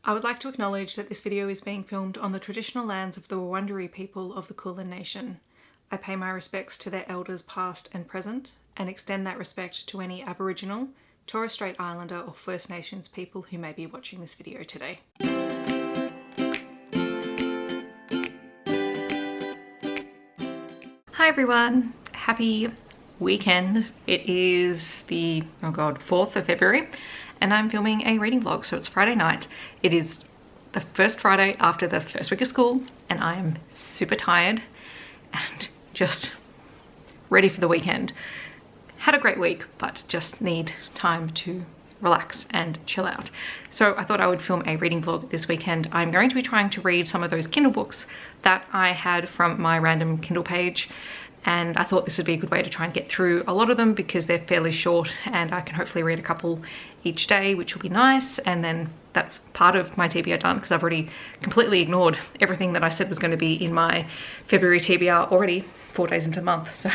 I would like to acknowledge that this video is being filmed on the traditional lands of the Wurrundjeri people of the Kulin Nation. I pay my respects to their elders past and present, and extend that respect to any Aboriginal, Torres Strait Islander or First Nations people who may be watching this video today. Hi everyone, happy weekend. It is the, 4th of February. And I'm filming a reading vlog, so it's Friday night. It is the first Friday after the first week of school, and I am super tired and just ready for the weekend. Had a great week, but just need time to relax and chill out. So I thought I would film a reading vlog this weekend. I'm going to be trying to read some of those Kindle books that I had from my random Kindle page. And I thought this would be a good way to try and get through a lot of them because they're fairly short and I can hopefully read a couple each day, which will be nice. And then that's part of my TBR done because I've already completely ignored everything that I said was going to be in my February TBR already 4 days into the month. So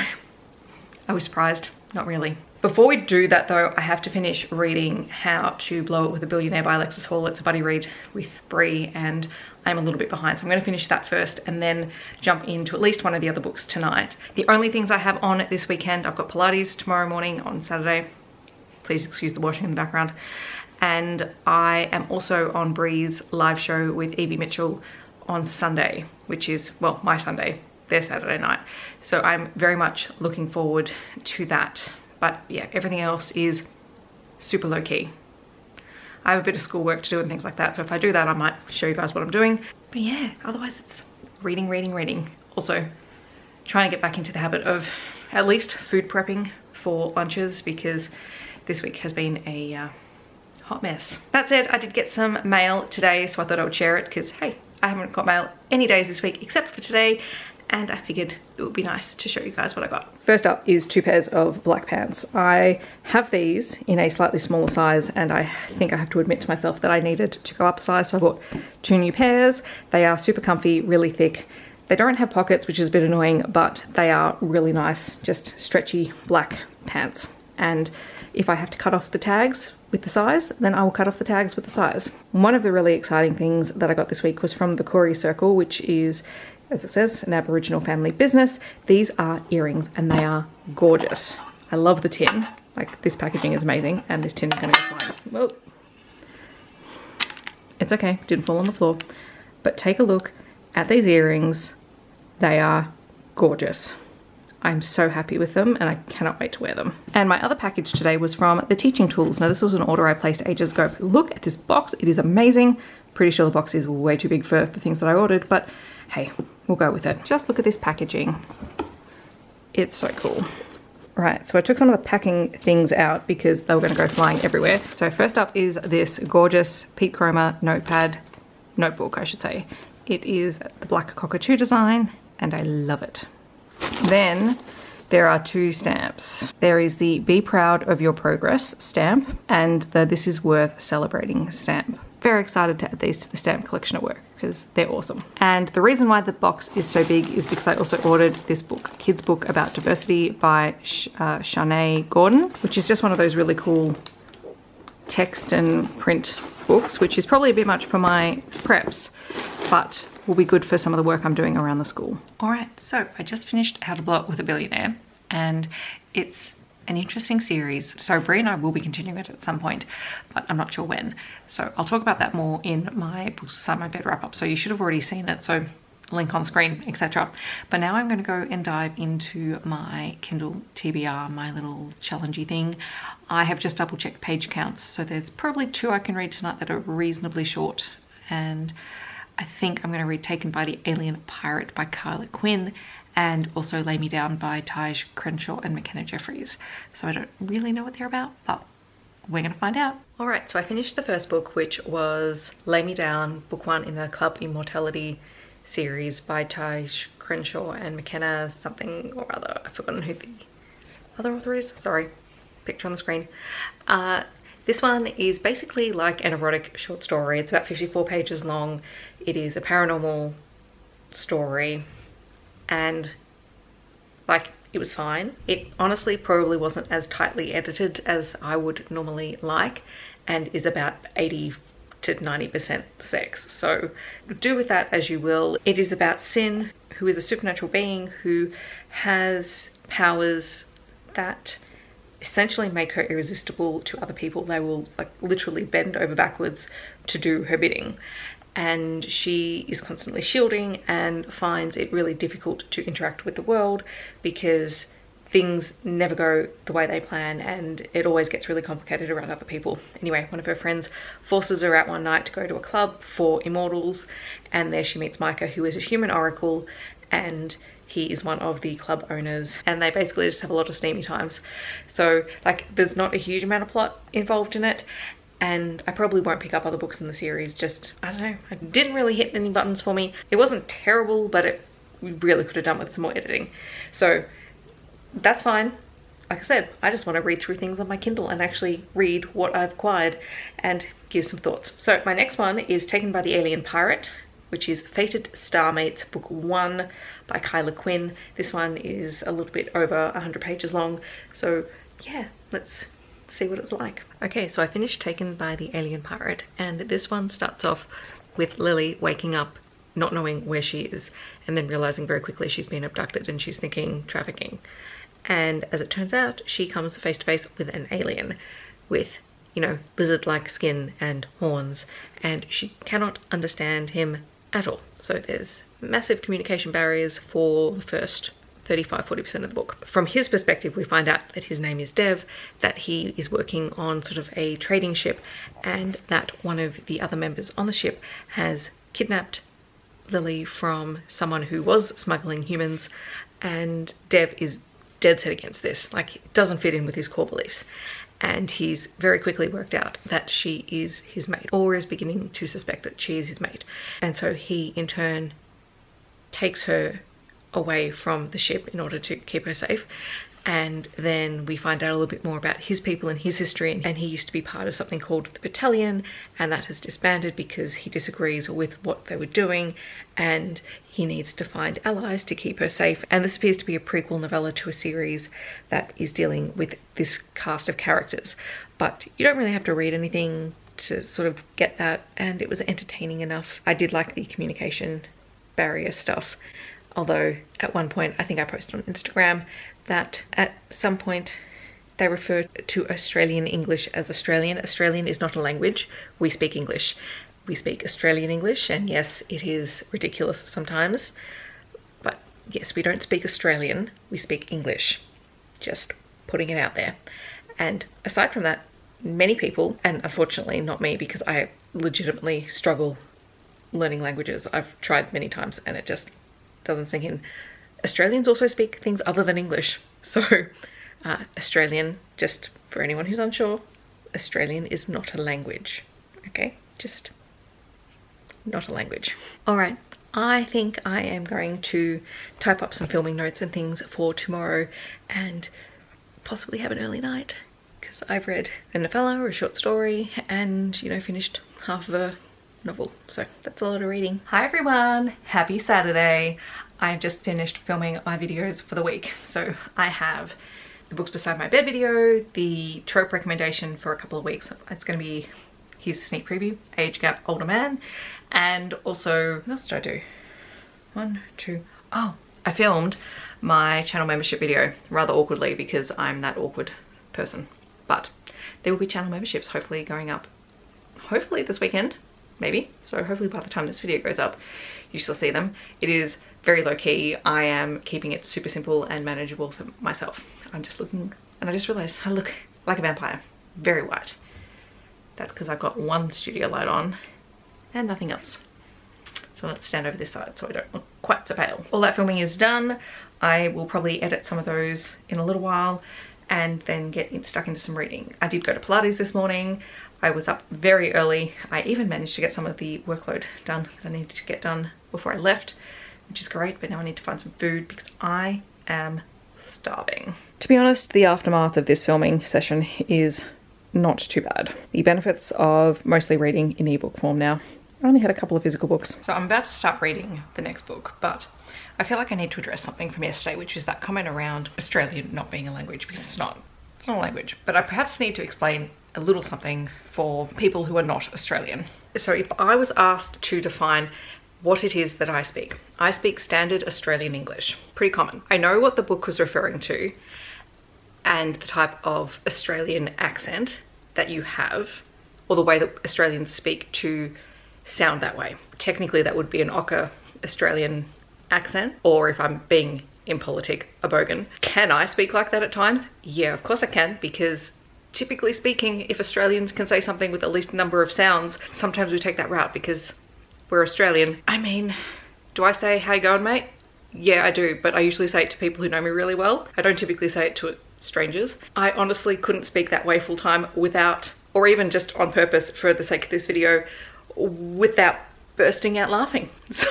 I was surprised, not really. Before we do that though, I have to finish reading How to Blow It with a Billionaire by Alexis Hall. It's a buddy read with Bree and I'm a little bit behind, so I'm going to finish that first and then jump into at least one of the other books tonight. The only things I have on this weekend, I've got Pilates tomorrow morning on Saturday. Please excuse the washing in the background. And I am also on Bree's live show with Evie Mitchell on Sunday, which is, well, my Sunday, their Saturday night. So I'm very much looking forward to that. But yeah, everything else is super low key. I have a bit of schoolwork to do and things like that. So if I do that, I might show you guys what I'm doing. But yeah, otherwise it's reading, reading, reading. Also trying to get back into the habit of at least food prepping for lunches because this week has been a hot mess. That said, I did get some mail today, so I thought I would share it because hey, I haven't got mail any days this week except for today. And I figured it would be nice to show you guys what I got. First up is 2 pairs of black pants. I have these in a slightly smaller size and I think I have to admit to myself that I needed to go up a size, so I bought 2 new pairs. They are super comfy, really thick. They don't have pockets, which is a bit annoying, but they are really nice, just stretchy black pants. And if I have to cut off the tags with the size, then I will cut off the tags with the size. One of the really exciting things that I got this week was from the Koori Circle, which is, as it says, an Aboriginal family business. These are earrings and they are gorgeous. I love the tin. Like, this packaging is amazing and this tin is going to go flying. Well, it's okay, didn't fall on the floor. But take a look at these earrings. They are gorgeous. I'm so happy with them and I cannot wait to wear them. And my other package today was from the Teaching Tools. Now this was an order I placed ages ago. Look at this box, it is amazing. Pretty sure the box is way too big for the things that I ordered, but hey, we'll go with it. Just look at this packaging. It's so cool. Right, so I took some of the packing things out because they were gonna go flying everywhere. So first up is this gorgeous Peak Chroma notebook, I should say. It is the black cockatoo design and I love it. Then there are 2 stamps. There is the Be Proud of Your Progress stamp and the This Is Worth Celebrating stamp. Very excited to add these to the stamp collection at work because they're awesome. And the reason why the box is so big is because I also ordered this book, a kid's book about diversity by Shanae Gordon, which is just one of those really cool text and print books, which is probably a bit much for my preps, but will be good for some of the work I'm doing around the school. All right, so I just finished How to Blow It with a Billionaire and it's an interesting series. So Bree and I will be continuing it at some point, but I'm not sure when. So I'll talk about that more in my Books Beside My Bed wrap up. So you should have already seen it, so link on screen, etc. But now I'm going to go and dive into my Kindle TBR, my little challengey thing. I have just double checked page counts, so there's probably 2 I can read tonight that are reasonably short, and I think I'm going to read Taken by the Alien Pirate by Carla Quinn and also Lay Me Down by Taj Crenshaw and McKenna Jeffries. So I don't really know what they're about, but we're going to find out. All right, so I finished the first book, which was Lay Me Down, book 1 in the Club Immortality series by Taj Crenshaw and McKenna something or other. I've forgotten who the other author is. Sorry, picture on the screen. This one is basically like an erotic short story. It's about 54 pages long. It is a paranormal story and like it was fine. It honestly probably wasn't as tightly edited as I would normally like and is about 80 to 90% sex. So do with that as you will. It is about Sin, who is a supernatural being who has powers that essentially make her irresistible to other people. They will like literally bend over backwards to do her bidding. And she is constantly shielding and finds it really difficult to interact with the world because things never go the way they plan and it always gets really complicated around other people. Anyway, one of her friends forces her out one night to go to a club for immortals, and there she meets Micah, who is a human oracle, and he is one of the club owners, and they basically just have a lot of steamy times. So like there's not a huge amount of plot involved in it, and I probably won't pick up other books in the series. Just, I don't know, it didn't really hit any buttons for me. It wasn't terrible, but it really could have done with some more editing. So that's fine. Like I said, I just want to read through things on my Kindle and actually read what I've acquired and give some thoughts. So my next one is Taken by the Alien Pirate, which is Fated Starmates, book 1 by Kyla Quinn. This one is a little bit over 100 pages long. So yeah, let's see what it's like. Okay, so I finished Taken by the Alien Pirate, and this one starts off with Lily waking up not knowing where she is and then realizing very quickly she's been abducted and she's thinking trafficking. And as it turns out, she comes face to face with an alien with, you know, lizard-like skin and horns, and she cannot understand him at all. So there's massive communication barriers for the first 35-40% of the book. From his perspective, we find out that his name is Dev, that he is working on sort of a trading ship, and that one of the other members on the ship has kidnapped Lily from someone who was smuggling humans, and Dev is dead set against this. Like, it doesn't fit in with his core beliefs. And he's very quickly worked out that she is his mate, or is beginning to suspect that she is his mate. And so he, in turn, takes her away from the ship in order to keep her safe. And then we find out a little bit more about his people and his history, and he used to be part of something called the Battalion, and that has disbanded because he disagrees with what they were doing, and he needs to find allies to keep her safe. And this appears to be a prequel novella to a series that is dealing with this cast of characters, but you don't really have to read anything to sort of get that, and it was entertaining enough. I did like the communication barrier stuff, although at one point, I think I posted on Instagram, that at some point they refer to Australian English as Australian. Australian is not a language. We speak English. We speak Australian English, and yes, it is ridiculous sometimes, but yes, we don't speak Australian, we speak English. Just putting it out there. And aside from that, many people, and unfortunately not me because I legitimately struggle learning languages. I've tried many times and it just doesn't sink in. Australians also speak things other than English. So Australian, just for anyone who's unsure, Australian is not a language. Okay, just not a language. All right, I think I am going to type up some filming notes and things for tomorrow and possibly have an early night, because I've read a novella or a short story and, you know, finished half of a novel. So that's a lot of reading. Hi everyone, happy Saturday. I've just finished filming my videos for the week. So I have the books beside my bed video, the trope recommendation for a couple of weeks. It's going to be, here's a sneak preview, age gap older man, and also, what else did I do? 1, 2, oh, I filmed my channel membership video rather awkwardly because I'm that awkward person. But there will be channel memberships hopefully going up, hopefully this weekend, maybe. So hopefully by the time this video goes up, you shall see them. It is very low key. I am keeping it super simple and manageable for myself. I'm just looking, and I just realized I look like a vampire, very white. That's because I've got one studio light on and nothing else. So let's stand over this side so I don't look quite so pale. All that filming is done. I will probably edit some of those in a little while and then get stuck into some reading. I did go to Pilates this morning. I was up very early. I even managed to get some of the workload done that I needed to get done before I left, which is great, but now I need to find some food because I am starving. To be honest, the aftermath of this filming session is not too bad. The benefits of mostly reading in ebook form now. I only had a couple of physical books. So I'm about to start reading the next book, but I feel like I need to address something from yesterday, which is that comment around Australia not being a language, because it's not a language. But I perhaps need to explain a little something for people who are not Australian. So if I was asked to define what it is that I speak standard Australian English, pretty common. I know what the book was referring to and the type of Australian accent that you have, or the way that Australians speak to sound that way. Technically that would be an ochre Australian accent, or if I'm being impolitic, a bogan. Can I speak like that at times? Yeah, of course I can, because typically speaking, if Australians can say something with the least number of sounds, sometimes we take that route because we're Australian. I mean, do I say, "How you going, mate?" Yeah, I do, but I usually say it to people who know me really well. I don't typically say it to strangers. I honestly couldn't speak that way full time without, or even just on purpose for the sake of this video, without bursting out laughing. So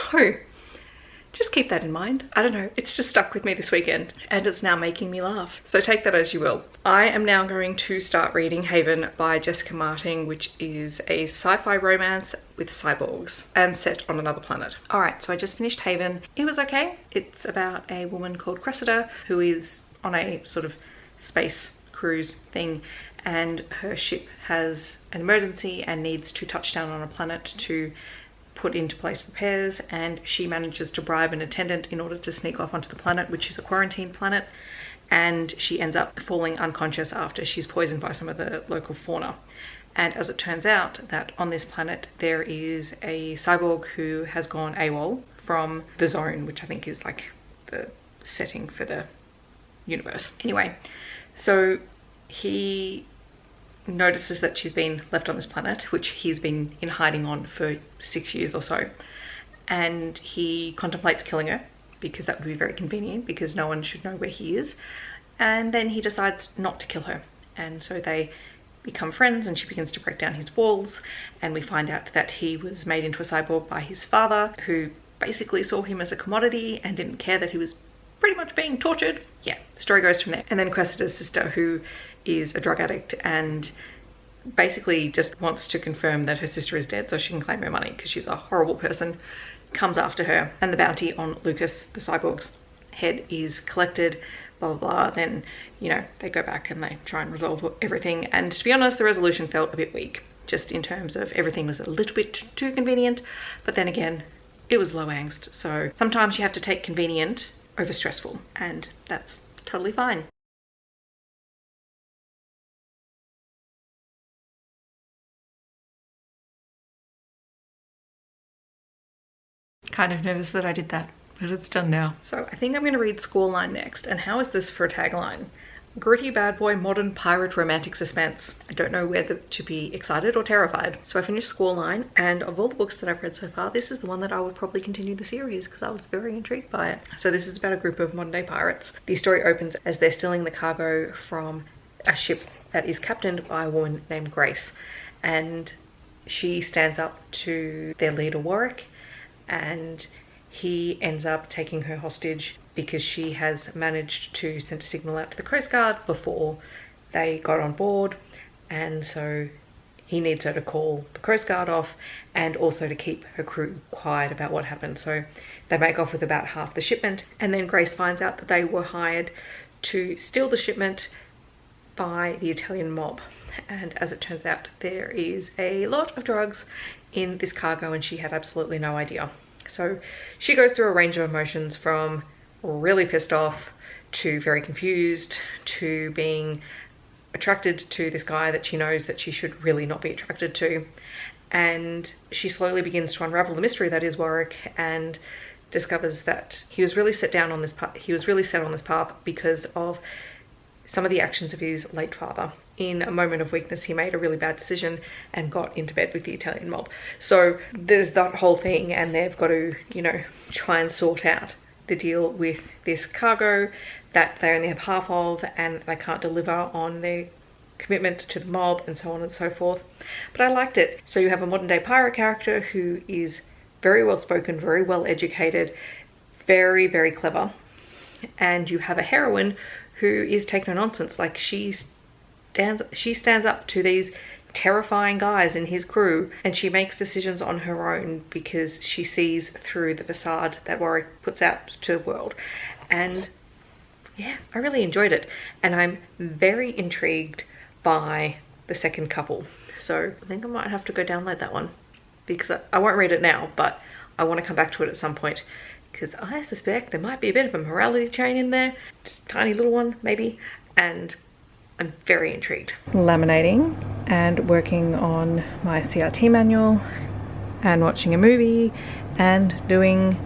just keep that in mind. I don't know, it's just stuck with me this weekend and it's now making me laugh. So take that as you will. I am now going to start reading Haven by Jessica Martin, which is a sci-fi romance with cyborgs and set on another planet. All right, so I just finished Haven. It was okay. It's about a woman called Cressida who is on a sort of space cruise thing, and her ship has an emergency and needs to touch down on a planet to put into place repairs, and she manages to bribe an attendant in order to sneak off onto the planet, which is a quarantine planet, and she ends up falling unconscious after she's poisoned by some of the local fauna. And as it turns out, that on this planet there is a cyborg who has gone AWOL from the zone, which I think is like the setting for the universe. Anyway, so he notices that she's been left on this planet, which he's been in hiding on for 6 years or so, and he contemplates killing her because that would be very convenient because no one should know where he is. And then he decides not to kill her, and so they become friends and she begins to break down his walls, and we find out that he was made into a cyborg by his father, who basically saw him as a commodity and didn't care that he was pretty much being tortured. Yeah, the story goes from there. And then Cressida's sister, who is a drug addict and basically just wants to confirm that her sister is dead so she can claim her money because she's a horrible person, comes after her, and the bounty on Lucas, the cyborg's head, is collected, blah blah blah. Then, you know, they go back and they try and resolve everything, and to be honest, the resolution felt a bit weak, just in terms of everything was a little bit too convenient, but then again, it was low angst, so sometimes you have to take convenient over stressful, and that's totally fine. Kind of nervous that I did that, but it's done now. So I think I'm going to read Squall Line next. And how is this for a tagline? Gritty bad boy modern pirate romantic suspense. I don't know whether to be excited or terrified. So I finished Squall Line, and of all the books that I've read so far, this is the one that I would probably continue the series because I was very intrigued by it. So this is about a group of modern day pirates. The story opens as they're stealing the cargo from a ship that is captained by a woman named Grace, and she stands up to their leader Warwick, and he ends up taking her hostage because she has managed to send a signal out to the Coast Guard before they got on board, and so he needs her to call the Coast Guard off and also to keep her crew quiet about what happened. So they make off with about half the shipment, and then Grace finds out that they were hired to steal the shipment by the Italian mob, and as it turns out, there is a lot of drugs in this cargo and she had absolutely no idea. So she goes through a range of emotions, from really pissed off to very confused to being attracted to this guy that she knows that she should really not be attracted to, and she slowly begins to unravel the mystery that is Warwick, and discovers that he was really set on this path because of some of the actions of his late father. In a moment of weakness, he made a really bad decision and got into bed with the Italian mob. So there's that whole thing, and they've got to, you know, try and sort out the deal with this cargo that they only have half of, and they can't deliver on their commitment to the mob, and so on and so forth. But I liked it. So you have a modern day pirate character who is very well spoken, very well educated, very, very clever. And you have a heroine who is taking no nonsense. Like, she stands up to these terrifying guys in his crew, and she makes decisions on her own because she sees through the facade that Warwick puts out to the world. And yeah, I really enjoyed it, and I'm very intrigued by the second couple. So I think I might have to go download that one. because I won't read it now, but I want to come back to it at some point because I suspect there might be a bit of a morality chain in there, just a tiny little one maybe, and I'm very intrigued. Laminating and working on my CRT manual and watching a movie and doing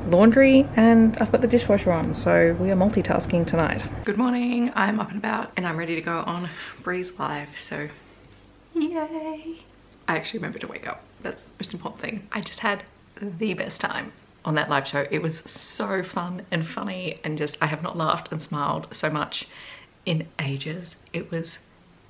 laundry, and I've got the dishwasher on, so we are multitasking tonight. Good morning, I'm up and about and I'm ready to go on Bree's live, so yay. I actually remembered to wake up. That's the most important thing. I just had the best time on that live show. It was so fun and funny, and just I have not laughed and smiled so much in ages. It was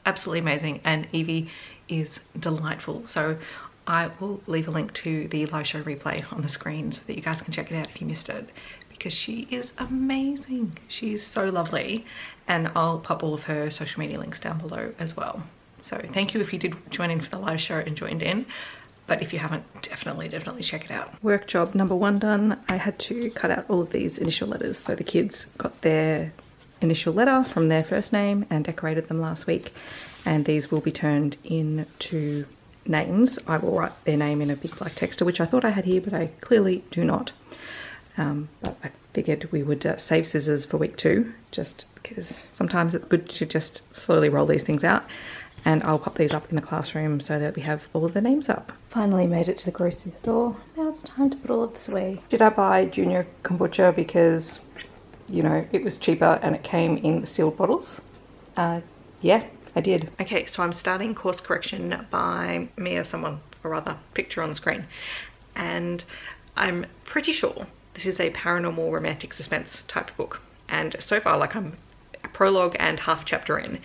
absolutely amazing, and Evie is delightful. So I will leave a link to the live show replay on the screen so that you guys can check it out if you missed it, because she is amazing. She is so lovely, and I'll pop all of her social media links down below as well. So thank you if you did join in for the live show and joined in, but if you haven't, definitely check it out. Work job number 1 done. I had to cut out all of these initial letters. So the kids got their initial letter from their first name and decorated them last week, and these will be turned into names. I will write their name in a big black texter, which I thought I had here, but I clearly do not. But I figured we would save scissors for week 2, just because sometimes it's good to just slowly roll these things out. And I'll pop these up in the classroom so that we have all of the names up. Finally made it to the grocery store. Now it's time to put all of this away. Did I buy junior kombucha because, you know, it was cheaper and it came in sealed bottles? Yeah, I did. Okay, so I'm starting Course Correction by Mia someone, or rather, picture on the screen. And I'm pretty sure this is a paranormal romantic suspense type book. And so far, like, I'm a prologue and half chapter in.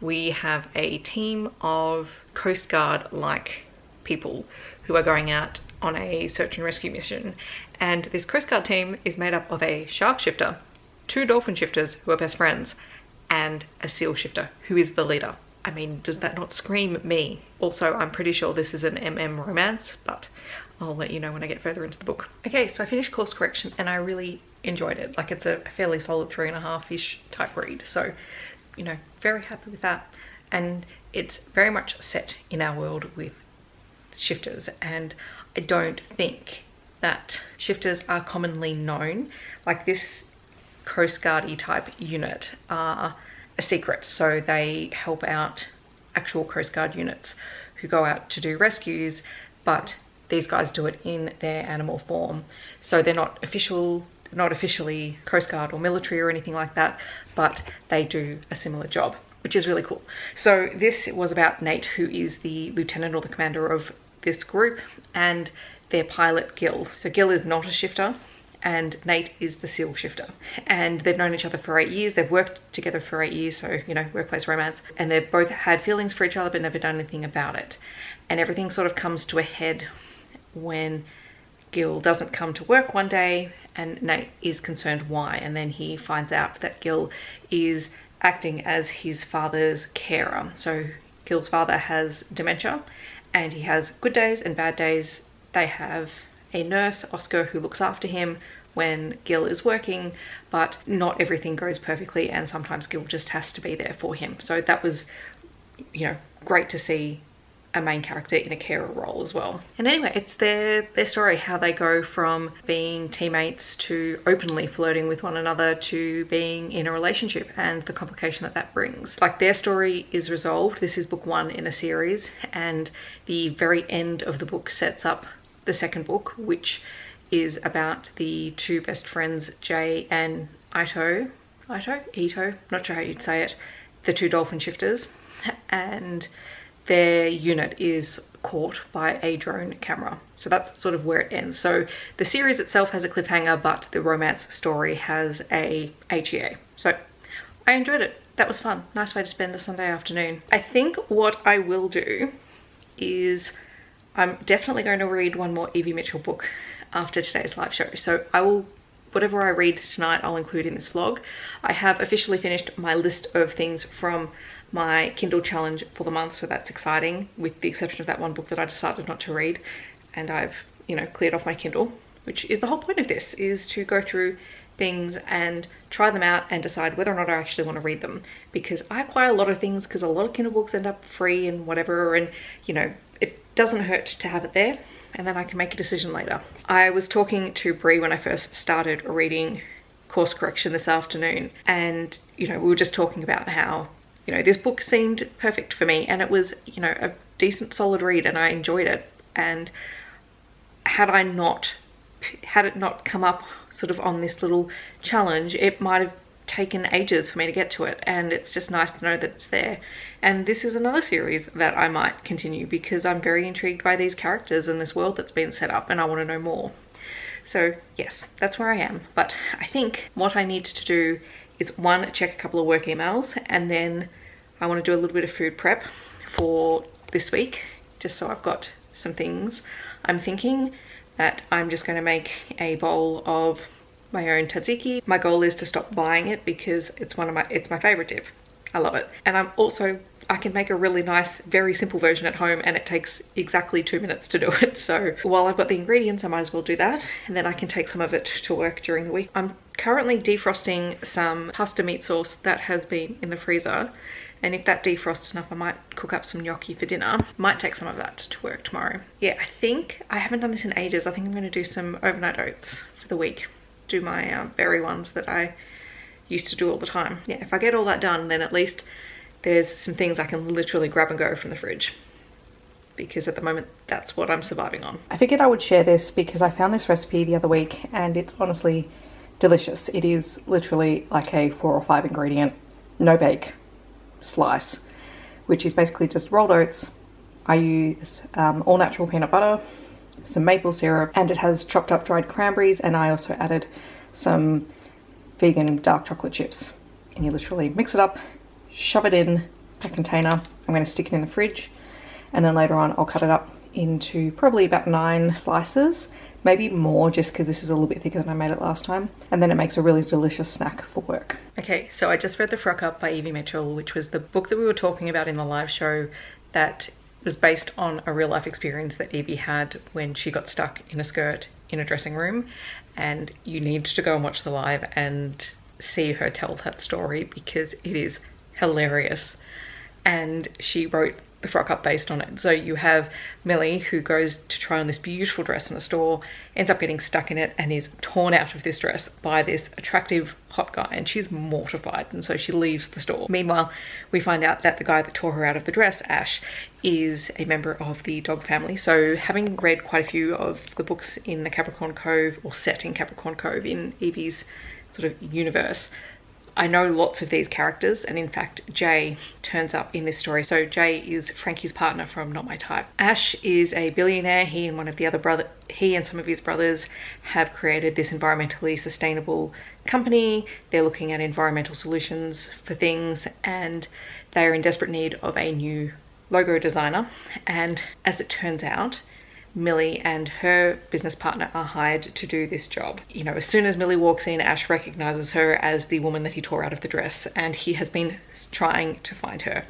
We have a team of Coast Guard-like people who are going out on a search and rescue mission. And this Coast Guard team is made up of a shark shifter, 2 dolphin shifters who are best friends, and a seal shifter who is the leader. I mean, does that not scream me? Also, I'm pretty sure this is an MM romance, but I'll let you know when I get further into the book. Okay, so I finished Course Correction and I really enjoyed it. Like, it's a fairly solid 3.5-ish type read. So, you know, very happy with that. And it's very much set in our world with shifters, and I don't think that shifters are commonly known. Like, this Coast Guard-y type unit are a secret, so they help out actual Coast Guard units who go out to do rescues, but these guys do it in their animal form. So they're not officially Coast Guard or military or anything like that, but they do a similar job, which is really cool. So this was about Nate, who is the lieutenant or the commander of this group, and their pilot Gil. So Gil is not a shifter, and Nate is the seal shifter. And they've known each other for 8 years. They've worked together for 8 years, so, you know, workplace romance. And they've both had feelings for each other, but never done anything about it. And everything sort of comes to a head when Gil doesn't come to work one day, and Nate is concerned why. And then he finds out that Gil is acting as his father's carer. So Gil's father has dementia, and he has good days and bad days. They have a nurse, Oscar, who looks after him when Gil is working, but not everything goes perfectly, and sometimes Gil just has to be there for him. So that was, you know, great to see a main character in a carer role as well. And anyway, it's their story, how they go from being teammates to openly flirting with one another to being in a relationship, and the complication that that brings. Like, their story is resolved. This is book 1 in a series, and the very end of the book sets up the second book, which is about the 2 best friends, Jay and Ito, not sure how you'd say it, the 2 dolphin shifters, and their unit is caught by a drone camera. So that's sort of where it ends. So the series itself has a cliffhanger, but the romance story has a HEA. So I enjoyed it. That was fun. Nice way to spend a Sunday afternoon. I think what I will do is I'm definitely going to read one more Evie Mitchell book after today's live show. So I will, whatever I read tonight, I'll include in this vlog. I have officially finished my list of things from my Kindle challenge for the month, so that's exciting, with the exception of that one book that I decided not to read. And I've, you know, cleared off my Kindle, which is the whole point of this, is to go through things and try them out and decide whether or not I actually want to read them. Because I acquire a lot of things because a lot of Kindle books end up free and whatever, and, you know, it doesn't hurt to have it there, and then I can make a decision later. I was talking to Bree when I first started reading Course Correction this afternoon, and we were just talking about how this book seemed perfect for me, and it was a decent solid read, and I enjoyed it. And had it not come up sort of on this little challenge, it might have taken ages for me to get to it, and it's just nice to know that it's there. And this is another series that I might continue because I'm very intrigued by these characters and this world that's been set up, and I want to know more. So yes, that's where I am. But I think what I need to do is, one, check a couple of work emails, and then I want to do a little bit of food prep for this week, just so I've got some things. I'm thinking that I'm just going to make a bowl of my own tzatziki. My goal is to stop buying it because it's my favorite dip. I love it. And I can make a really nice, very simple version at home, and it takes exactly 2 minutes to do it. So while I've got the ingredients, I might as well do that, and then I can take some of it to work during the week. I'm currently defrosting some pasta meat sauce that has been in the freezer, and if that defrosts enough, I might cook up some gnocchi for dinner. Might take some of that to work tomorrow. Yeah, I think I haven't done this in ages. I think I'm going to do some overnight oats for the week. Do my berry ones that I used to do all the time. Yeah, if I get all that done, then at least there's some things I can literally grab and go from the fridge, because at the moment that's what I'm surviving on. I figured I would share this because I found this recipe the other week, and it's honestly delicious. It is literally like a 4 or 5 ingredient, no bake slice, which is basically just rolled oats. I use all natural peanut butter, some maple syrup, and it has chopped up dried cranberries, and I also added some vegan dark chocolate chips. And you literally mix it up, shove it in a container. I'm going to stick it in the fridge, and then later on I'll cut it up into probably about 9 slices, maybe more, just because this is a little bit thicker than I made it last time, and then it makes a really delicious snack for work. Okay, so I just read The Frock Up by Evie Mitchell, which was the book that we were talking about in the live show that was based on a real life experience that Evie had when she got stuck in a skirt in a dressing room. And you need to go and watch the live and see her tell that story because it is hilarious. And she wrote The Frock Up based on it. So you have Millie, who goes to try on this beautiful dress in a store, ends up getting stuck in it and is torn out of this dress by this attractive hot guy, and she's mortified, and so she leaves the store. Meanwhile, we find out that the guy that tore her out of the dress, Ash, is a member of the dog family. So having read quite a few of the books in the Capricorn Cove, or set in Capricorn Cove in Evie's sort of universe, I know lots of these characters, and in fact Jay turns up in this story. So Jay is Frankie's partner from Not My Type. Ash is a billionaire. He and some of his brothers have created this environmentally sustainable company. They're looking at environmental solutions for things, and they are in desperate need of a new logo designer. And as it turns out, Millie and her business partner are hired to do this job. As soon as Millie walks in, Ash recognizes her as the woman that he tore out of the dress, and he has been trying to find her.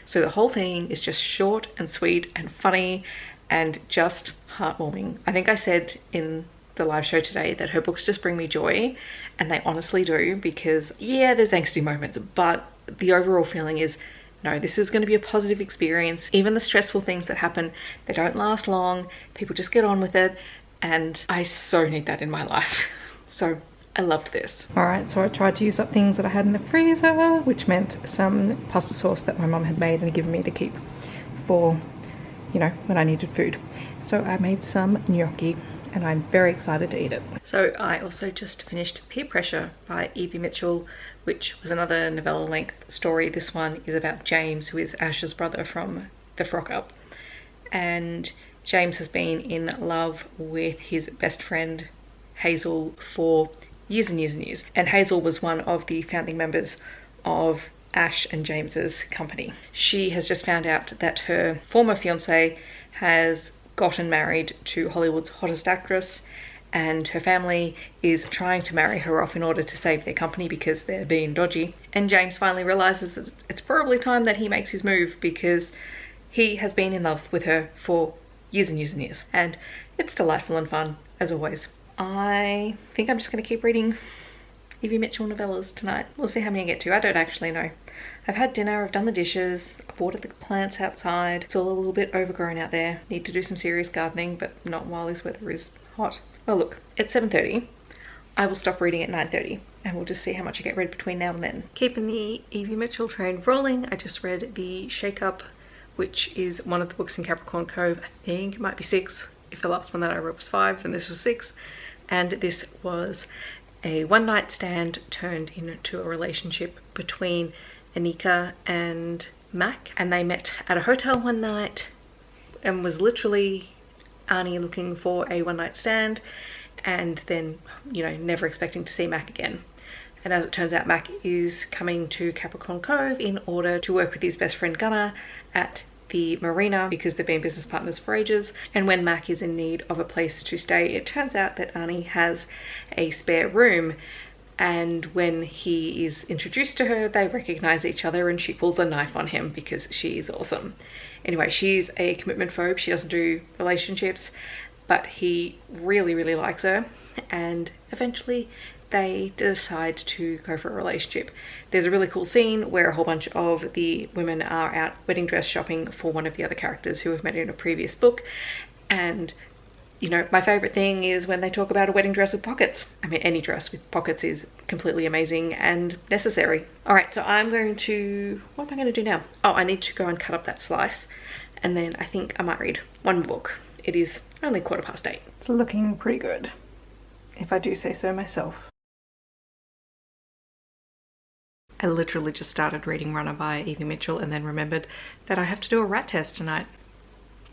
So the whole thing is just short and sweet and funny and just heartwarming. I think I said in the live show today that her books just bring me joy, and they honestly do, because yeah, there's angsty moments, but the overall feeling is, no, this is going to be a positive experience. Even the stressful things that happen, they don't last long. People just get on with it, and I so need that in my life. So I loved this. All right, so I tried to use up things that I had in the freezer, which meant some pasta sauce that my mum had made and given me to keep for, when I needed food. So I made some gnocchi, and I'm very excited to eat it. So I also just finished Pier Pressure by Evie Mitchell, which was another novella-length story. This one is about James, who is Ash's brother from The Frock Up. And James has been in love with his best friend, Hazel, for years and years and years. And Hazel was one of the founding members of Ash and James's company. She has just found out that her former fiancé has gotten married to Hollywood's hottest actress, and her family is trying to marry her off in order to save their company because they're being dodgy. And James finally realizes that it's probably time that he makes his move, because he has been in love with her for years and years and years. And it's delightful and fun, as always. I think I'm just going to keep reading Evie Mitchell novellas tonight. We'll see how many I get to. I don't actually know. I've had dinner, I've done the dishes, I've watered the plants outside. It's all a little bit overgrown out there. Need to do some serious gardening, but not while this weather is hot. Well look, it's 7:30. I will stop reading at 9:30 and we'll just see how much I get read between now and then. Keeping the Evie Mitchell train rolling, I just read the Shake Up, which is one of the books in Capricorn Cove. I think it might be 6. If the last one that I wrote was 5, then this was 6. And this was a one-night stand turned into a relationship between Anika and Mac, and they met at a hotel one night and was literally Arnie looking for a one-night stand and then, you know, never expecting to see Mac again. And as it turns out, Mac is coming to Capricorn Cove in order to work with his best friend Gunnar at the marina because they've been business partners for ages. And when Mac is in need of a place to stay, it turns out that Arnie has a spare room. And when he is introduced to her, they recognize each other and she pulls a knife on him because she's awesome. Anyway, she's a commitment phobe. She doesn't do relationships, but he really, really likes her. And eventually they decide to go for a relationship. There's a really cool scene where a whole bunch of the women are out wedding dress shopping for one of the other characters who we've met in a previous book. And you know, my favorite thing is when they talk about a wedding dress with pockets. I mean, any dress with pockets is completely amazing and necessary. All right, so I'm going to, what am I going to do now? Oh, I need to go and cut up that slice. And then I think I might read one book. It is only 8:15. It's looking pretty good, if I do say so myself. I literally just started reading Runner by Evie Mitchell and then remembered that I have to do a rat test tonight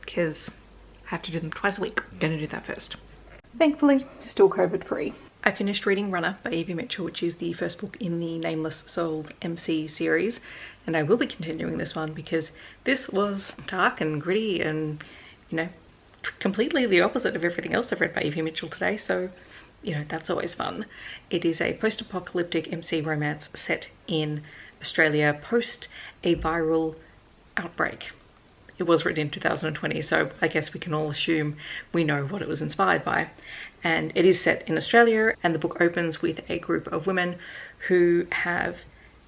because I have to do them twice a week. I'm gonna do that first. Thankfully, still COVID free. I finished reading Runner by Evie Mitchell, which is the first book in the Nameless Souls MC series. And I will be continuing this one because this was dark and gritty and, you know, completely the opposite of everything else I've read by Evie Mitchell today. So, you know, that's always fun. It is a post-apocalyptic MC romance set in Australia post a viral outbreak. It was written in 2020, so I guess we can all assume we know what it was inspired by. And it is set in Australia, and the book opens with a group of women who have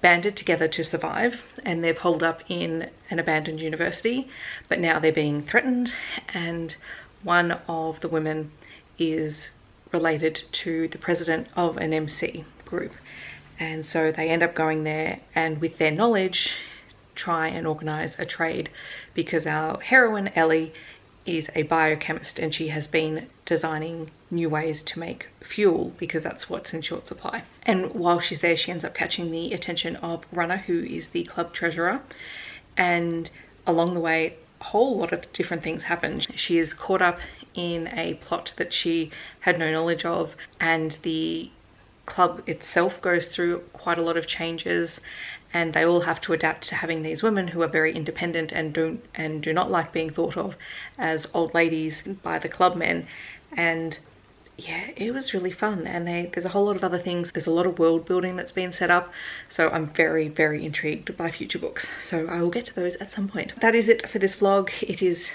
banded together to survive, and they're holed up in an abandoned university, but now they're being threatened, and one of the women is related to the president of an MC group. And so they end up going there, and with their knowledge, try and organize a trade because our heroine Ellie is a biochemist and she has been designing new ways to make fuel because that's what's in short supply. And while she's there, she ends up catching the attention of Runner, who is the club treasurer, and along the way a whole lot of different things happen. She is caught up in a plot that she had no knowledge of, and the club itself goes through quite a lot of changes, and they all have to adapt to having these women who are very independent and do not like being thought of as old ladies by the club men. And yeah, it was really fun, and there's a whole lot of other things. There's a lot of world building that's been set up, so I'm very, very intrigued by future books, so I will get to those at some point. That is it for this vlog. It is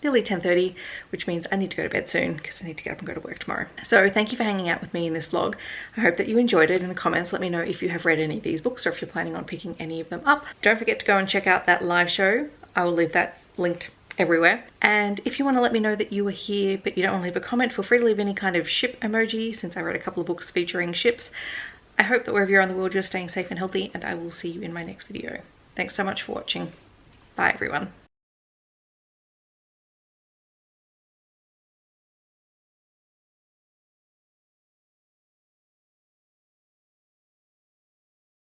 nearly 10:30, which means I need to go to bed soon because I need to get up and go to work tomorrow. So thank you for hanging out with me in this vlog. I hope that you enjoyed it. In the comments, let me know if you have read any of these books or if you're planning on picking any of them up. Don't forget to go and check out that live show. I will leave that linked everywhere. And if you want to let me know that you were here but you don't want to leave a comment, feel free to leave any kind of ship emoji, since I read a couple of books featuring ships. I hope that wherever you're in the world, you're staying safe and healthy, and I will see you in my next video. Thanks so much for watching. Bye everyone.